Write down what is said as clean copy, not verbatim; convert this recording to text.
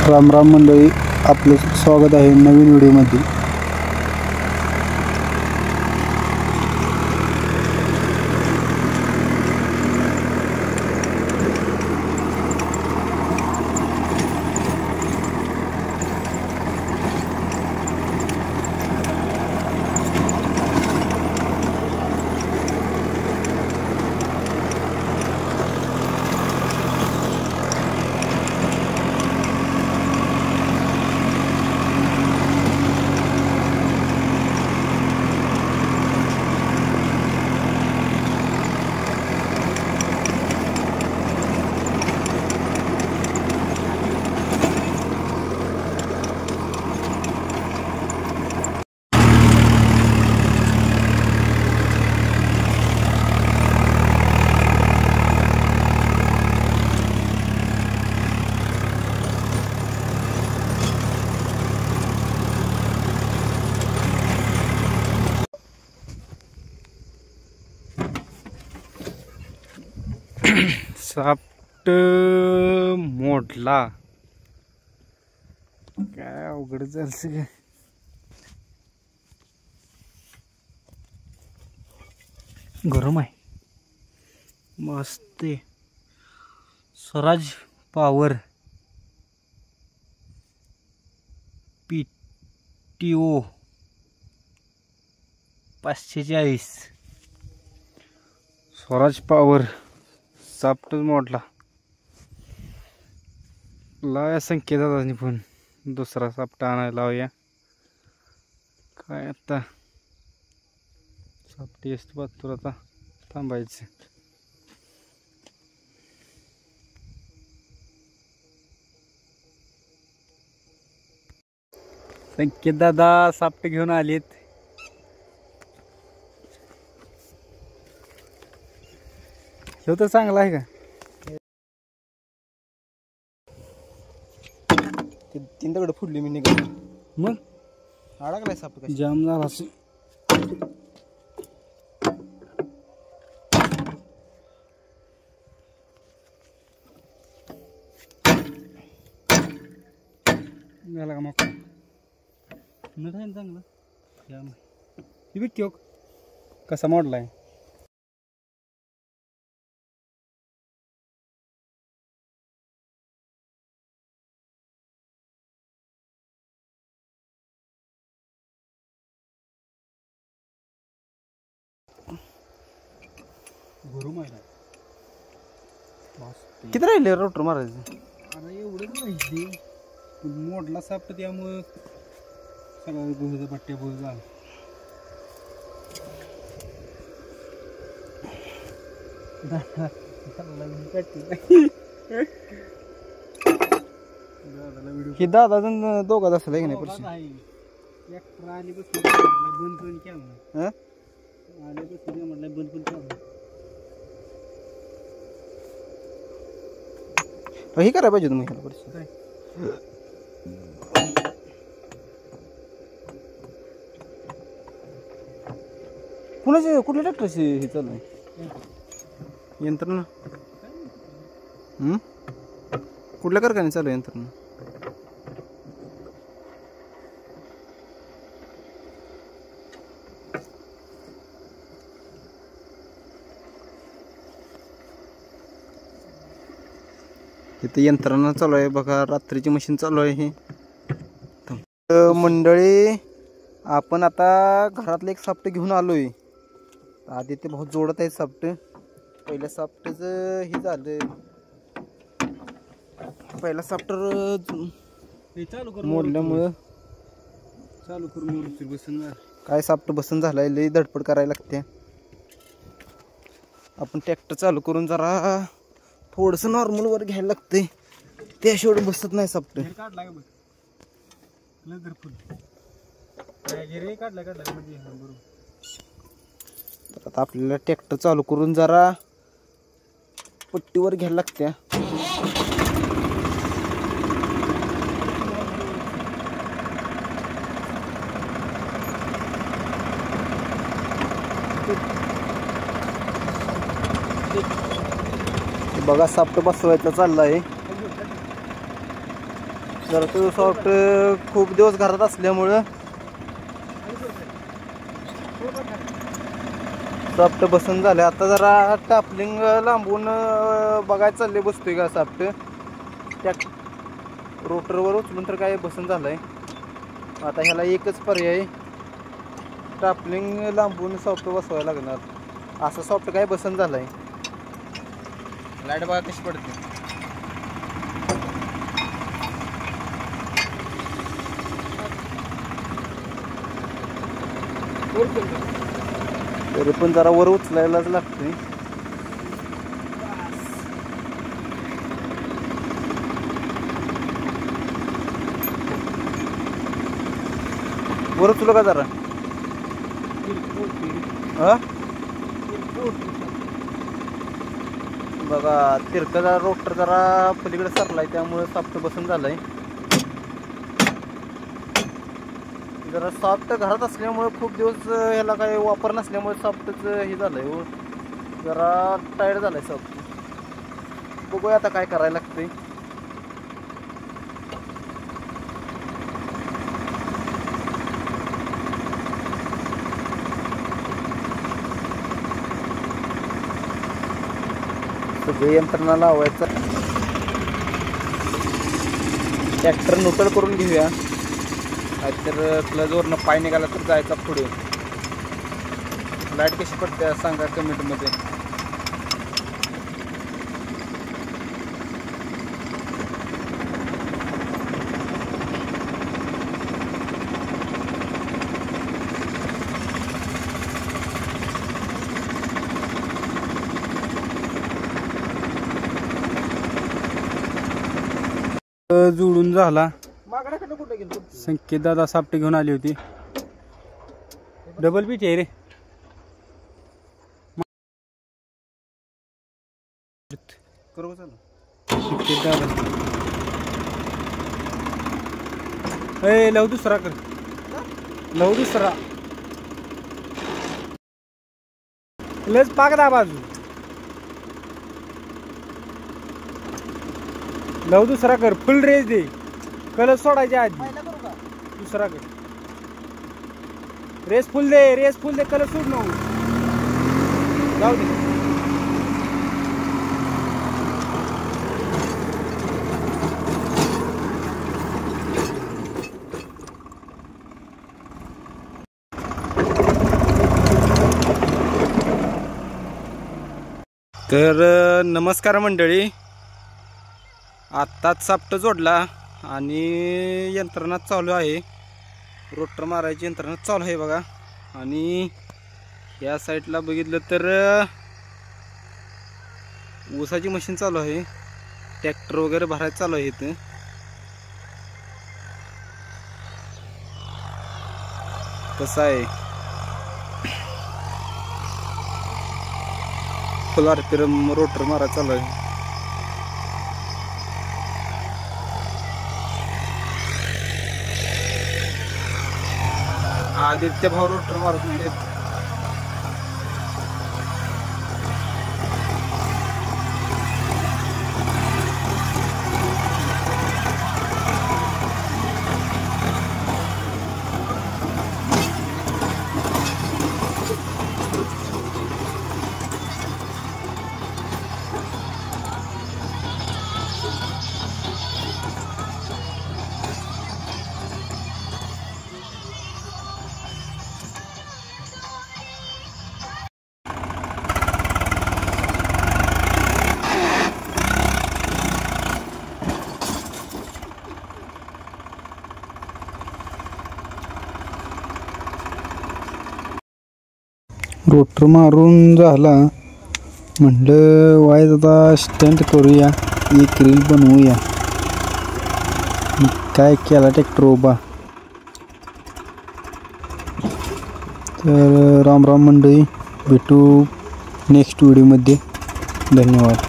राम राम मंडळी, आपलं स्वागत आहे नवीन व्हिडिओमध्ये। साप्ट मोडला, काय अवघड झालं सगळं। गरम आहे मस्त। Swaraj power PTO 540 Swaraj power साप्टच मोडला। लावया संकेत दादानी पण दुसरा साप्ट आणायला लावूया। काय आता साप्ट असतो बातूर, आता थांबायचं। संकेत दादा साप्ट घेऊन आलेत। तो तर चांगला आहे का? तीन दगड फुडली मी निघाल, मग अडकलाय साप, जाम झाला असेल। झाला का मग न चांगला जाम ही भेटते कसा मोडलाय। किती राहिले रोटर मारायचं? अरे एवढंच राहिले, मोडला साप त्यामुळं सगळं गुहेचा पट्ट्या बोल झाला। हे दादा दोघात असेल की नाही? परत आली बसून बंद पण केला, आले बसून म्हटलं बंद पण केला। हे करायला पाहिजे तुम्ही काय कुणाचे कुठल्या ट्रॅक्टरचे हे चालू आहे यंत्रणा? कुठल्या कारखान्यात चालू आहे यंत्रणा? इथे यंत्रणा चालू आहे बघा, रात्रीची मशीन चालू आहे। हे मंडळी, आपण आता घरातलं एक साप्ट घेऊन आलोय। आधी ते बहुत जोडत आहे साप्ट। पहिल्या साप्टच हे झालं, पहिला साप्ट मोडल्यामुळं चालू करून बसून काय साप्ट बसून झालाय, लई धडपड करायला लागते। आपण ट्रॅक्टर चालू करून जरा थोडस नॉर्मल वर घ्यायला लागतंय, त्याशिवाय बसत नाही साप्ट। आता आपल्याला ट्रॅक्टर चालू करून जरा पट्टीवर घ्यायला लागत्या। बघा साप्ट बसवायचा चाललाय। जरा तो सॉफ्ट खूप दिवस घरात असल्यामुळं सॉफ्ट बसून झालं. आता जरा टापलिंग लांबून बघायला चालले, बसतोय का सॉफ्ट. त्या रोटरवर उचलून तर काय बसून झालंय. आता ह्याला एकच पर्याय, टापलिंग लांबून सॉफ्ट बसवायला लागणार. असं सॉफ्ट काय बसून झालंय. लाईट बघा कशी पडते. तरी पण जरा वर उचलायलाच लागते. वर उचलू का जरा. बघा तिरका जरा रोटर जरा पलीकडे सरलाय, त्यामुळे सॉफ्ट बसून झालंय. जरा सॉफ्ट घरात असल्यामुळे खूप दिवस ह्याला काही वापर नसल्यामुळे सॉफ्टच हे झालंय हो, जरा टायर्ड झालंय सॉफ्ट. बघूया आता काय करायला लागतंय. सगळी यंत्रणा लावायचं. ट्रॅक्टर न्यूट्रल करून घेऊया, नाहीतर क्लचवरनं पाय निघाला तर जायचा पुढे. लाईट कशी पडते सांगा कमेंटमध्ये. जुळून झाला. संकेत दादा सापटे घेऊन आली होती. डबल पीच आहे रे. संकेत दादा लव दुसरा कर, लव दुसरा लस पाक दा बाजू. लव दुसरा कर, फुल रेस दे. कलर सोडायच्या आधी दुसरा कर. रेस फुल दे, रेस फुल दे. कलर सोड नको, जाऊ दे. तर नमस्कार मंडळी, आत्ताच साफ्ट जोडला आणि यंत्रणा चालू आहे. रोटर मारायची यंत्रणा चालू आहे बघा. आणि या साईडला बघितलं तर ऊसाची मशीन चालू आहे. ट्रॅक्टर वगैरे भरायचं चालू आहे इथं. कसं आहे, फुल आरपीएम रोटर मारायचं चालू आहे. आदित्य भाऊ रोटर मारत नाही. रोटर मारून झाला, म्हटलं वाईज आता स्टंट करूया, एक रील बनवूया. काय केला ट्रॅक्टर उभा. तर राम राम मंडळी, भेटू नेक्स्ट व्हिडिओमध्ये. धन्यवाद.